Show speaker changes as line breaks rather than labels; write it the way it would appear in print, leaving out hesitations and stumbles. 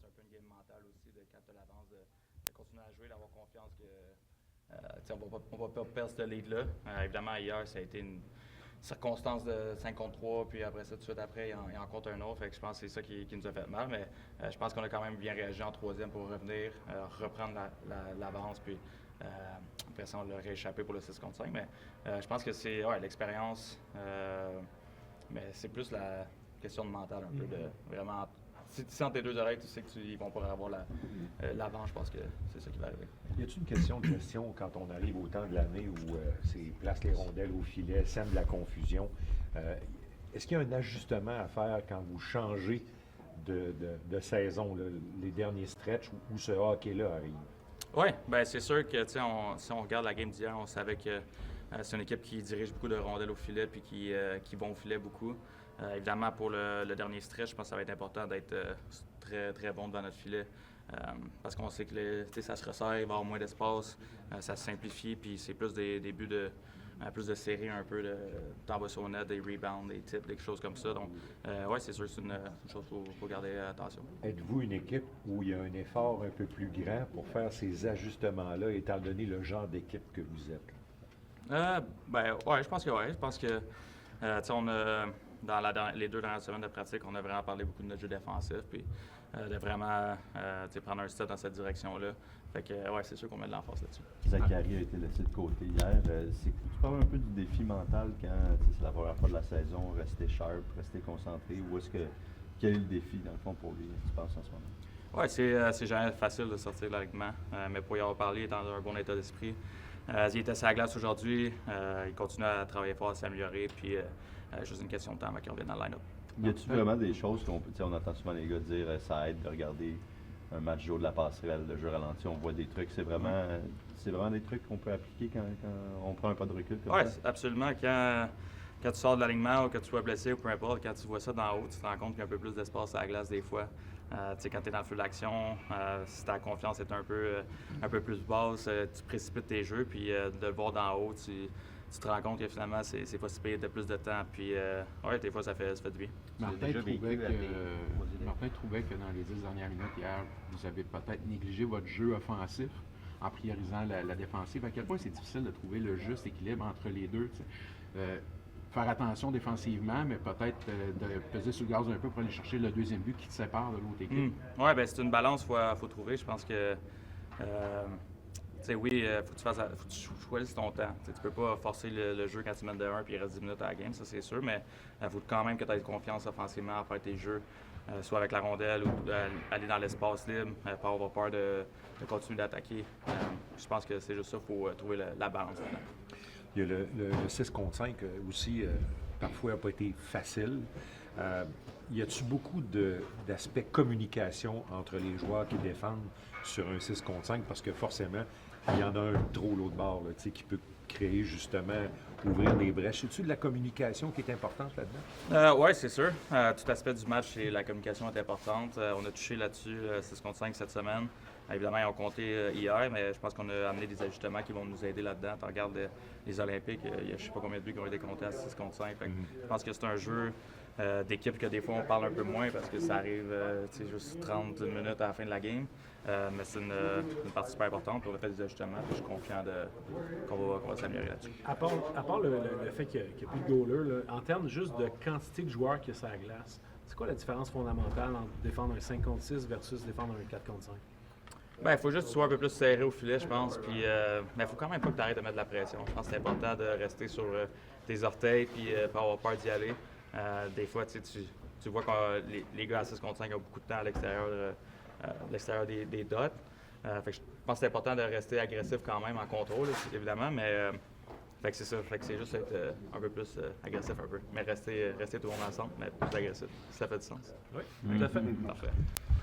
c'est un peu une game mentale aussi, de quand tu as l'avance, de continuer à jouer, d'avoir confiance que on va pas perdre ce lead-là. Évidemment, hier, ça a été une circonstance de 5 contre 3, puis après ça, tout de suite après, il en compte un autre. Fait que je pense que c'est ça qui nous a fait mal, mais je pense qu'on a quand même bien réagi en troisième pour revenir, reprendre l'avance, puis après ça, on l'a rééchappé pour le 6 contre 5. Mais je pense que c'est l'expérience, mais c'est plus la question de mental un peu, de vraiment. Si entre tes deux oreilles, tu sais qu'ils vont pas avoir l'avance, je pense que c'est ça qui va arriver.
Y a-t-il une question de gestion quand on arrive au temps de l'année où c'est place les rondelles au filet, sème de la confusion? Est-ce qu'il y a un ajustement à faire quand vous changez de saison, là, les derniers stretches où ce hockey-là arrive?
Oui, bien c'est sûr que si on regarde la game d'hier, on savait que c'est une équipe qui dirige beaucoup de rondelles au filet puis qui vont au filet beaucoup. Évidemment, pour le dernier stretch, je pense que ça va être important d'être très, très bon devant notre filet. Parce qu'on sait que ça se resserre, il va y avoir moins d'espace, ça se simplifie, puis c'est plus des buts plus de série un peu, t'envoies sur le net, des rebounds, des tips, des choses comme ça. Donc, oui, c'est sûr que c'est une chose qu'il faut garder attention.
Êtes-vous une équipe où il y a un effort un peu plus grand pour faire ces ajustements-là, étant donné le genre d'équipe que vous êtes?
Oui, je pense que oui. Je pense que, on a, les 2 dernières semaines de pratique, on a vraiment parlé beaucoup de notre jeu défensif, puis de vraiment prendre un step dans cette direction-là. Fait que, ouais, c'est sûr qu'on met de l'emphase là-dessus.
Zachary a été laissé de côté hier. Tu parles un peu du défi mental quand c'est la première fois de la saison, rester sharp, rester concentré, ou quel est le défi, dans le fond, pour lui, tu penses, en ce moment?
Oui, c'est jamais facile de sortir de l'alignement, mais pour y avoir parlé, il est dans un bon état d'esprit. Il était sur la glace aujourd'hui, il continue à travailler fort, à s'améliorer, puis juste une question de temps avant qu'il revienne dans le line-up.
Y a-t-il vraiment des choses on entend souvent les gars dire ça aide de regarder un match jour de la passerelle, le jeu ralenti, on voit des trucs, c'est vraiment des trucs qu'on peut appliquer quand on prend un pas de recul comme ça?
Oui, absolument. Quand tu sors de l'alignement ou que tu sois blessé ou peu importe, quand tu vois ça d'en haut, tu te rends compte qu'il y a un peu plus d'espace à la glace des fois. Quand tu es dans le feu de l'action, si ta confiance est un peu plus basse, tu précipites tes jeux, puis de le voir d'en haut, tu te rends compte que finalement, c'est pas si pire de plus de temps. Puis, des fois, ça fait du bien.
Martin trouvait que dans les 10 dernières minutes hier, vous avez peut-être négligé votre jeu offensif en priorisant la défensive. À quel point c'est difficile de trouver le juste équilibre entre les deux? Faire attention défensivement, mais peut-être de peser sur le gaz un peu pour aller chercher le deuxième but qui te sépare de l'autre équipe.
Oui, bien, c'est une balance qu'il faut trouver. Je pense que oui, faut que tu choisisses ton temps. Tu peux pas forcer le jeu quand tu mènes de 1 puis il reste 10 minutes à la game, ça c'est sûr, mais il faut quand même que tu aies confiance offensivement à faire tes jeux, soit avec la rondelle ou aller dans l'espace libre, pas avoir peur de continuer d'attaquer. Je pense que c'est juste ça, il faut trouver la balance maintenant.
Il y a le 6 contre 5 aussi, parfois n'a pas été facile. Y a-t-il beaucoup d'aspects communication entre les joueurs qui défendent sur un 6 contre 5? Parce que forcément, il y en a un trop l'autre bord là, qui peut créer justement, ouvrir des brèches. Est-ce de la communication qui est importante là-dedans?
Oui, c'est sûr. Tout aspect du match, la communication est importante. On a touché là-dessus 6 contre 5 cette semaine. Évidemment, ils ont compté hier, mais je pense qu'on a amené des ajustements qui vont nous aider là-dedans. Tu regardes les Olympiques, il y a je ne sais pas combien de buts qui ont été comptés à 6 contre 5. Je pense que c'est un jeu d'équipe que des fois on parle un peu moins parce que ça arrive juste 30 minutes à la fin de la game. Mais c'est une partie super importante. On a fait des ajustements et je suis confiant qu'on va s'améliorer là-dessus.
À part le fait qu'il n'y a plus de goaler, là, en termes juste de quantité de joueurs qu'il y a sur la glace, c'est quoi la différence fondamentale entre défendre un 5 contre 6 versus défendre un 4 contre 5?
Il faut juste que tu sois un peu plus serré au filet, je pense. Puis, mais il faut quand même pas que tu arrêtes de mettre de la pression. Je pense que c'est important de rester sur tes orteils et pas avoir peur d'y aller. Des fois, tu vois que les gars à 6 contre 5 ont beaucoup de temps à l'extérieur des dots. Fait que je pense que c'est important de rester agressif quand même en contrôle, évidemment. Mais fait que c'est ça. Fait que c'est juste être un peu plus agressif un peu. Mais rester tout le monde ensemble, mais plus agressif. Ça fait du sens.
Oui, tout à fait.
Parfait.